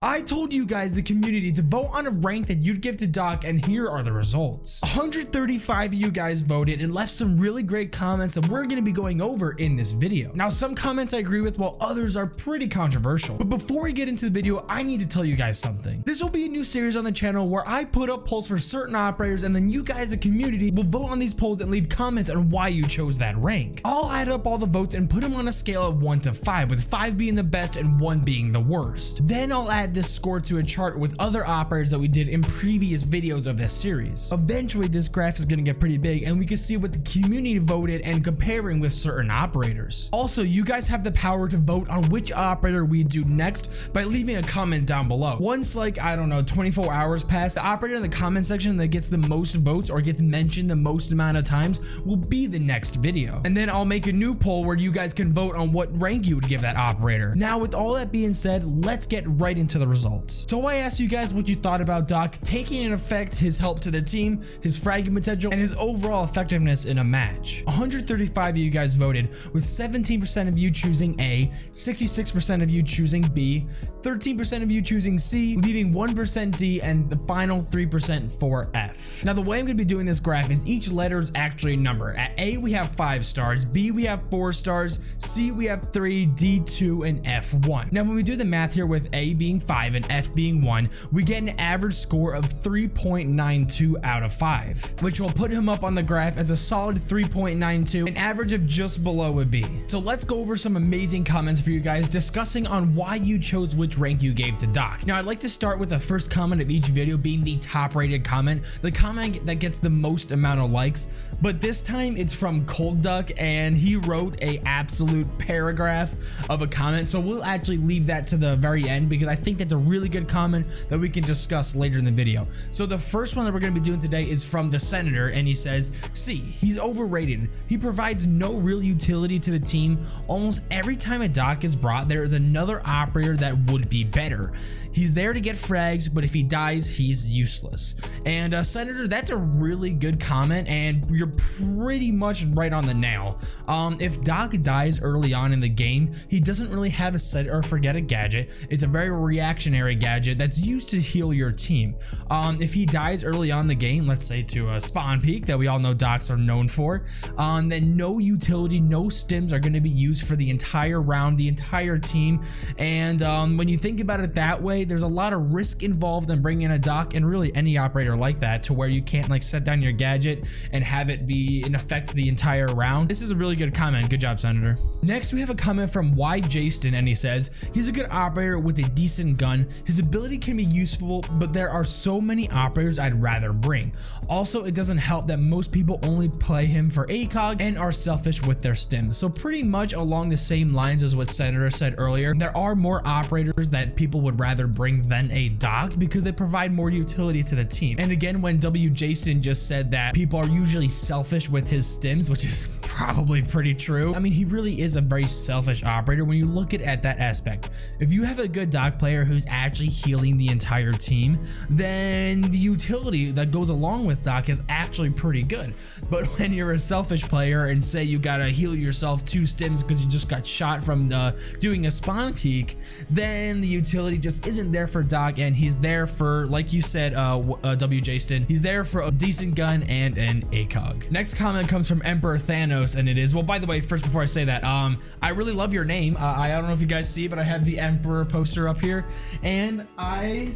I told you guys, the community, to vote on a rank that you'd give to Doc, and here are the results. 135 of you guys voted and left some really great comments that we're going to be going over in this video. Now, some comments I agree with while others are pretty controversial. But before we get into the video, I need to tell you guys something. This will be a new series on the channel where I put up polls for certain operators, and then you guys, the community, will vote on these polls and leave comments on why you chose that rank. I'll add up all the votes and put them on a scale of 1 to 5, with 5 being the best and 1 being the worst. Then I'll add this score to a chart with other operators that we did in previous videos of this series. Eventually this graph is going to get pretty big and we can see what the community voted and comparing with certain operators. Also, you guys have the power to vote on which operator we do next by leaving a comment down below. Once, like, I don't know, 24 hours pass, the operator in the comment section that gets the most votes or gets mentioned the most amount of times will be the next video. And then I'll make a new poll where you guys can vote on what rank you would give that operator. Now, with all that being said, let's get right into the results. So I asked you guys what you thought about Doc taking into effect his help to the team, his fragging potential, and his overall effectiveness in a match. 135 of you guys voted, with 17% of you choosing A, 66% of you choosing B, 13% of you choosing C, leaving 1% D, and the final 3% for F. Now, the way I'm going to be doing this graph is each letter is actually a number. At A, we have 5 stars, B, we have 4 stars, C, we have 3, D 2, and F 1. Now, when we do the math here with A being 5 and F being 1, we get an average score of 3.92 out of 5, which will put him up on the graph as a solid 3.92, an average of just below a B. So let's go over some amazing comments for you guys discussing on why you chose which rank you gave to Doc. Now, I'd like to start with the first comment of each video being the top rated comment, the comment that gets the most amount of likes, but this time it's from Cold Duck and he wrote a absolute paragraph of a comment, so we'll actually leave that to the very end because I think that's a really good comment that we can discuss later in the video. So the first one that we're going to be doing today is from the Senator, and he says, "See, he's overrated. He provides no real utility to the team. Almost every time a Doc is brought, there is another operator that would be better. He's there to get frags, but if he dies, he's useless." And Senator, that's a really good comment, and you're pretty much right on the nail. If Doc dies early on in the game, he doesn't really have a set or forget a gadget. It's a very reactionary gadget that's used to heal your team. If he dies early on in the game, let's say to a spawn peak that we all know Docs are known for, then no utility, no stims are going to be used for the entire round, the entire team. And when you think about it that way, there's a lot of risk involved in bringing in a Doc, and really any operator like that, to where you can't like set down your gadget and have it be in effect the entire round. This is a really good comment. Good job, Senator. Next, we have a comment from Jaston, and he says, "He's a good operator with a decent gun. His ability can be useful, but there are so many operators I'd rather bring. Also, it doesn't help that most people only play him for acog and are selfish with their stims." So pretty much along the same lines as what Senator said earlier, there are more operators that people would rather bring than a Doc because they provide more utility to the team. And again, when Jaston just said that people are usually selfish with his stims, which is probably pretty true. I mean, he really is a very selfish operator when you look at that aspect. If you have a good Doc player who's actually healing the entire team, then the utility that goes along with Doc is actually pretty good. But when you're a selfish player and say you gotta heal yourself 2 stims because you just got shot from doing a spawn peak, then the utility just isn't there for Doc, and he's there for, like you said, Jaston, he's there for a decent gun and an acog. Next comment comes from EmperorThanos, and it is, well, by the way, first before I say that, I really love your name. I don't know if you guys see, but I have the Emperor poster up here, and I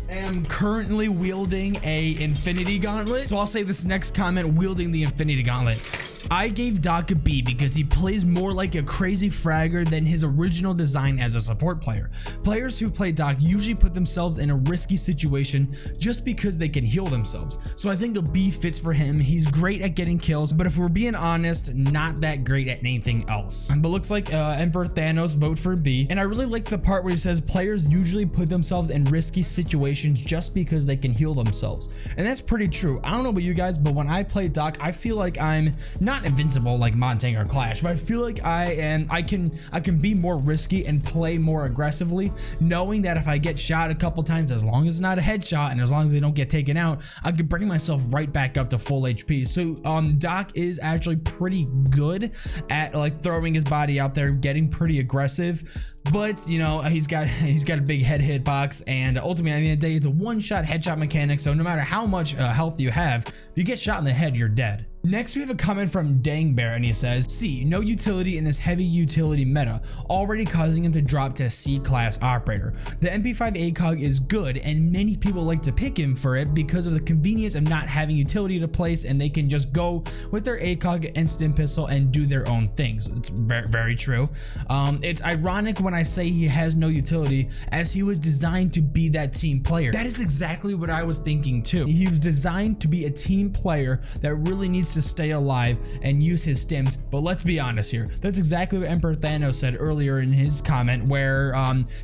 am currently wielding a infinity gauntlet. So I'll say this next comment, wielding the infinity gauntlet. I gave Doc a B because he plays more like a crazy fragger than his original design as a support player. Players who play Doc usually put themselves in a risky situation just because they can heal themselves. So I think a B fits for him. He's great at getting kills, but if we're being honest, not that great at anything else. But looks like EmperorThanos vote for B. And I really like the part where he says players usually put themselves in risky situations just because they can heal themselves. And that's pretty true. I don't know about you guys, but when I play Doc, I feel like I'm not not invincible like Montang or Clash, but I feel like I can be more risky and play more aggressively, knowing that if I get shot a couple times, as long as it's not a headshot and as long as they don't get taken out, I can bring myself right back up to full HP. So Doc is actually pretty good at like throwing his body out there, getting pretty aggressive. But you know, he's got a big head hitbox, and ultimately at the end of the day, it's a one-shot headshot mechanic. So no matter how much health you have, if you get shot in the head, you're dead. Next, we have a comment from Dangbear, and he says, C, no utility in this heavy utility meta, already causing him to drop to C class operator. The MP5 acog is good, and many people like to pick him for it because of the convenience of not having utility to place, and they can just go with their acog and stim pistol and do their own things. It's very, very true. It's ironic when I say he has no utility, as he was designed to be that team player. That is exactly what I was thinking too. He was designed to be a team player that really needs to stay alive and use his stims. But let's be honest here, that's exactly what EmperorThanos said earlier in his comment, where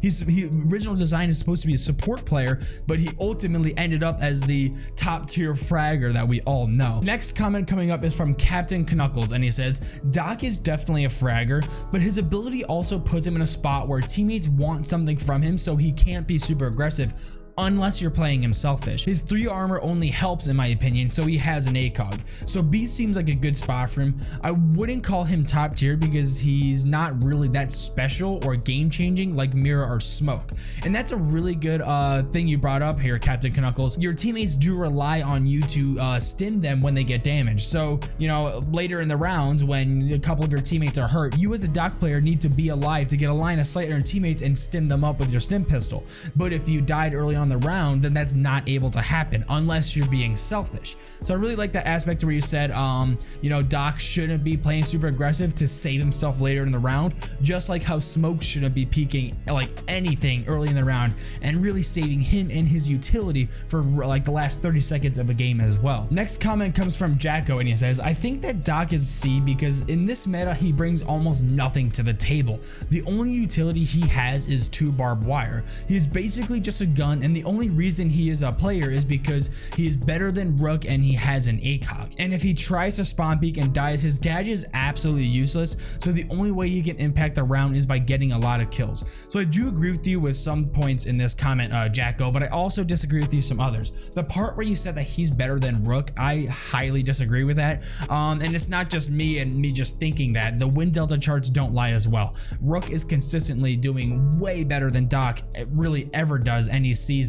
his original design is supposed to be a support player, but he ultimately ended up as the top tier fragger that we all know. Next comment coming up is from Captain Knuckles, and he says, Doc is definitely a fragger, but his ability also puts him in a spot where teammates want something from him, so he can't be super aggressive unless you're playing him selfish. His 3 armor only helps in my opinion, so he has an acog. So B seems like a good spot for him. I wouldn't call him top tier because he's not really that special or game changing like Mirror or Smoke. And that's a really good thing you brought up here, Captain Knuckles. Your teammates do rely on you to stim them when they get damaged. So, you know, later in the rounds when a couple of your teammates are hurt, you as a Doc player need to be alive to get a line of sight on your teammates and stim them up with your stim pistol. But if you died early on the round, then that's not able to happen unless you're being selfish. So I really like that aspect where you said you know, Doc shouldn't be playing super aggressive to save himself later in the round, just like how Smoke shouldn't be peeking like anything early in the round and really saving him and his utility for like the last 30 seconds of a game as well. Next comment comes from Jacko, and he says, I think that Doc is C because in this meta he brings almost nothing to the table. The only utility he has is 2 barbed wire. He is basically just a gun, and the only reason he is a player is because he is better than Rook and he has an acog. And if he tries to spawn peek and dies, his gadget is absolutely useless, so the only way he can impact the round is by getting a lot of kills. So I do agree with you with some points in this comment, Jacko, but I also disagree with you some others. The part where you said that he's better than Rook, I highly disagree with that. And it's not just me and me just thinking that. The win delta charts don't lie as well. Rook is consistently doing way better than Doc really ever does any season.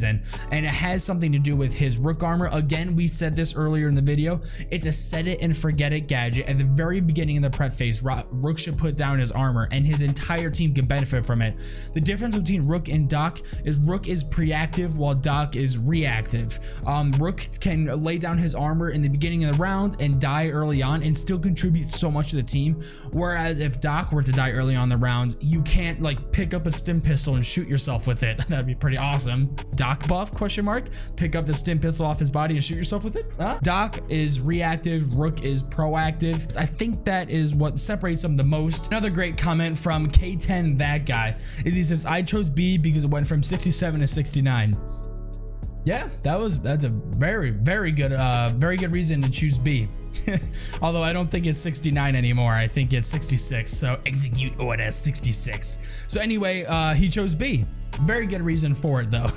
And it has something to do with his Rook armor. Again, we said this earlier in the video, it's a set it and forget it gadget. At the very beginning of the prep phase, Rook should put down his armor and his entire team can benefit from it. The difference between Rook and Doc is Rook is preactive while Doc is reactive. Rook can lay down his armor in the beginning of the round and die early on and still contribute so much to the team, whereas if Doc were to die early on the round, you can't like pick up a stim pistol and shoot yourself with it. That'd be pretty awesome. Doc buff, question mark, pick up the stim pistol off his body and shoot yourself with it? Doc is reactive, Rook is proactive. I think that is what separates them the most. Another great comment from K10 that guy is he says, I chose B because it went from 67 to 69. Yeah, that's a very good reason to choose B. Although I don't think it's 69 anymore, I think it's 66, so execute order 66. So anyway, he chose B. Very good reason for it though.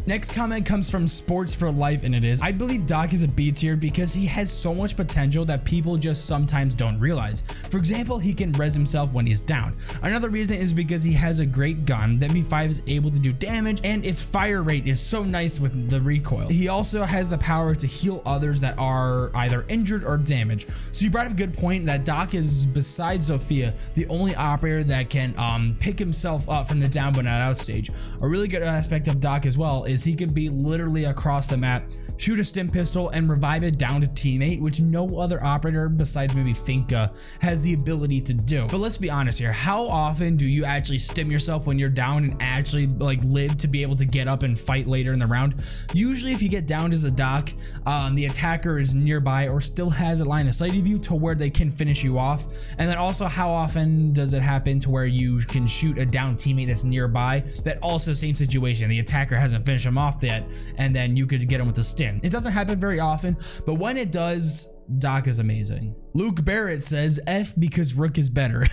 Next comment comes from Sports for Life, and it is, I believe Doc is a B tier because he has so much potential that people just sometimes don't realize. For example, he can res himself when he's down. Another reason is because he has a great gun. The MP5 is able to do damage and its fire rate is so nice with the recoil. He also has the power to heal others that are either injured or damaged. So you brought up a good point that Doc is, besides Sophia, the only operator that can pick himself up from the down but not out stage. A really good aspect of Doc as well is he can be literally across the map, shoot a stim pistol and revive it down to teammate, which no other operator besides maybe Finka has the ability to do. But let's be honest here, how often do you actually stim yourself when you're down and actually like live to be able to get up and fight later in the round? Usually if you get downed as a Doc, the attacker is nearby or still has a line of sight of you to where they can finish you off. And then also, how often does it happen to where you can shoot a down teammate that's nearby that also same situation, the attacker hasn't finished him off yet, and then you could get him with a stim? It doesn't happen very often, but when it does, Doc is amazing. Luke Barrett says F because Rook is better.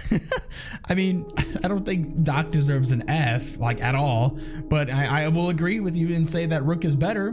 I mean, I don't think Doc deserves an F like at all, but I will agree with you and say that Rook is better.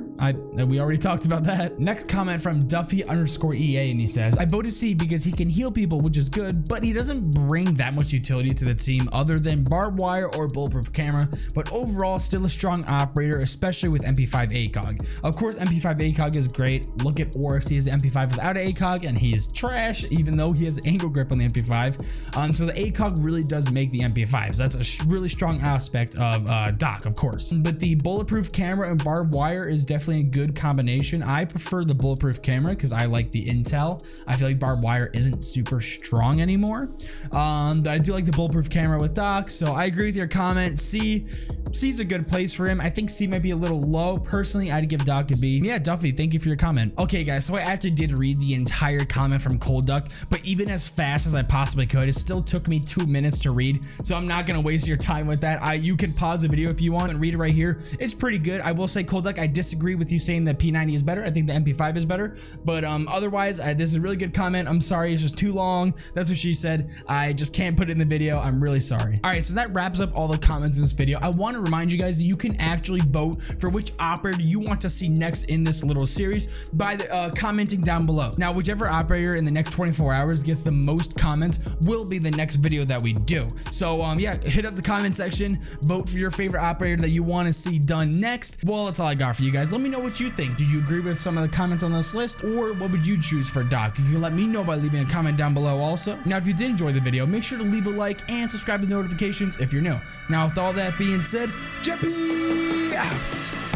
We already talked about that. Next comment from Duffy_EA, and he says, I voted C because he can heal people, which is good, but he doesn't bring that much utility to the team other than barbed wire or bulletproof camera, but overall still a strong operator, especially with MP5 acog. Of course, MP5 acog is great. Look at Oryx, he has the MP5 without an acog and he's trash, even though he has angle grip on the MP5. So the acog really does make the MP5, so that's a really strong aspect of Doc, of course. But the bulletproof camera and barbed wire is definitely a good combination. I prefer the bulletproof camera because I like the intel. I feel like barbed wire isn't super strong anymore. But I do like the bulletproof camera with Doc, so I agree with your comment. C's a good place for him. I think C might be a little low. Personally, I'd give Doc a B. Yeah, Duffy, thank you for your comment. Okay, guys, so I actually did read the entire comment from Cold Duck, but even as fast as I possibly could, it still took me 2 minutes to read, so I'm not gonna waste your time with that. You can pause the video if you want and read it right here. It's pretty good. I will say, Cold Duck, I disagree with you saying that P90 is better. I think the MP5 is better, but otherwise, this is a really good comment. I'm sorry, it's just too long. That's what she said. I just can't put it in the video. I'm really sorry. All right, so that wraps up all the comments in this video. I want to remind you guys that you can actually vote for which operator you want to see next in this little series by commenting down below. Now, whichever operator in the next 24 hours gets the most comments will be the next video that we do. So yeah, hit up the comment section, vote for your favorite operator that you want to see done next. Well, that's all I got for you guys. Let me know what you think. Did you agree with some of the comments on this list, or what would you choose for Doc? You can let me know by leaving a comment down below also. Now, if you did enjoy the video, make sure to leave a like and subscribe to notifications if you're new. Now, with all that being said, Jeppy out.